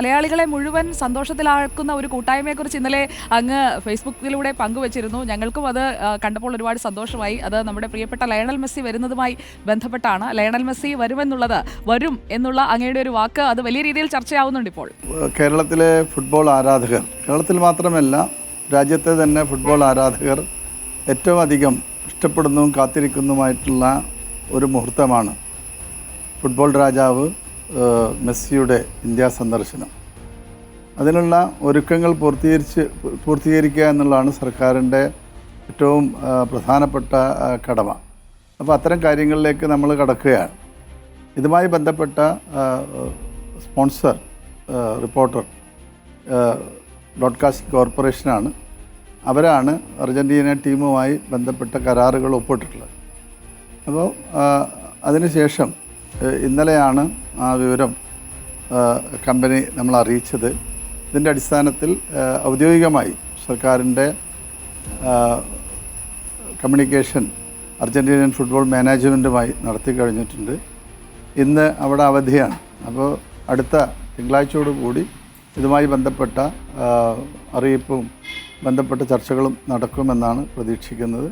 മലയാളികളെ മുഴുവൻ സന്തോഷത്തിലാക്കുന്ന ഒരു കൂട്ടായ്മയെക്കുറിച്ച് ഇന്നലെ അങ്ങ് ഫേസ്ബുക്കിലൂടെ പങ്കുവച്ചിരുന്നു. ഞങ്ങൾക്കും അത് കണ്ടപ്പോൾ ഒരുപാട് സന്തോഷമായി. അത് നമ്മുടെ പ്രിയപ്പെട്ട ലയണൽ മെസ്സി വരുന്നതുമായി ബന്ധപ്പെട്ടാണ്. ലയണൽ മെസ്സി വരും എന്നുള്ള അങ്ങയുടെ ഒരു വാക്ക് അത് വലിയ രീതിയിൽ ചർച്ചയാവുന്നുണ്ട് ഇപ്പോൾ. കേരളത്തിലെ ഫുട്ബോൾ ആരാധകർ, കേരളത്തിൽ മാത്രമല്ല രാജ്യത്തെ തന്നെ ഫുട്ബോൾ ആരാധകർ ഏറ്റവും അധികം ഇഷ്ടപ്പെടുന്നതും കാത്തിരിക്കുന്നതുമായിട്ടുള്ള ഒരു മുഹൂർത്തമാണ് ഫുട്ബോൾ രാജാവ് മെസ്സിയുടെ ഇന്ത്യ സന്ദർശനം. അതിനുള്ള ഒരുക്കങ്ങൾ പൂർത്തീകരിക്കുക എന്നുള്ളതാണ് സർക്കാരിൻ്റെ ഏറ്റവും പ്രധാനപ്പെട്ട കടമ. അപ്പോൾ അത്തരം കാര്യങ്ങളിലേക്ക് നമ്മൾ കടക്കുകയാണ്. ഇതുമായി ബന്ധപ്പെട്ട സ്പോൺസർ റിപ്പോർട്ടർ ബ്രോഡ്കാസ്റ്റിംഗ് കോർപ്പറേഷനാണ്. അവരാണ് അർജൻറ്റീന ടീമുമായി ബന്ധപ്പെട്ട കരാറുകൾ ഒപ്പിട്ടിട്ടുള്ളത്. അപ്പോൾ അതിനുശേഷം ഇന്നലെയാണ് ആ വിവരം കമ്പനി നമ്മൾ അറിയിച്ചത്. ഇതിൻ്റെ അടിസ്ഥാനത്തിൽ ഔദ്യോഗികമായി സർക്കാരിൻ്റെ കമ്മ്യൂണിക്കേഷൻ അർജൻറ്റീനിയൻ ഫുട്ബോൾ മാനേജ്മെൻറ്റുമായി നടത്തി കഴിഞ്ഞിട്ടുണ്ട്. ഇന്ന് അവിടെ അവധിയാണ്. അപ്പോൾ അടുത്ത തിങ്കളാഴ്ചയോടുകൂടി ഇതുമായി ബന്ധപ്പെട്ട അറിയിപ്പും ബന്ധപ്പെട്ട ചർച്ചകളും നടക്കുമെന്നാണ് പ്രതീക്ഷിക്കുന്നത്.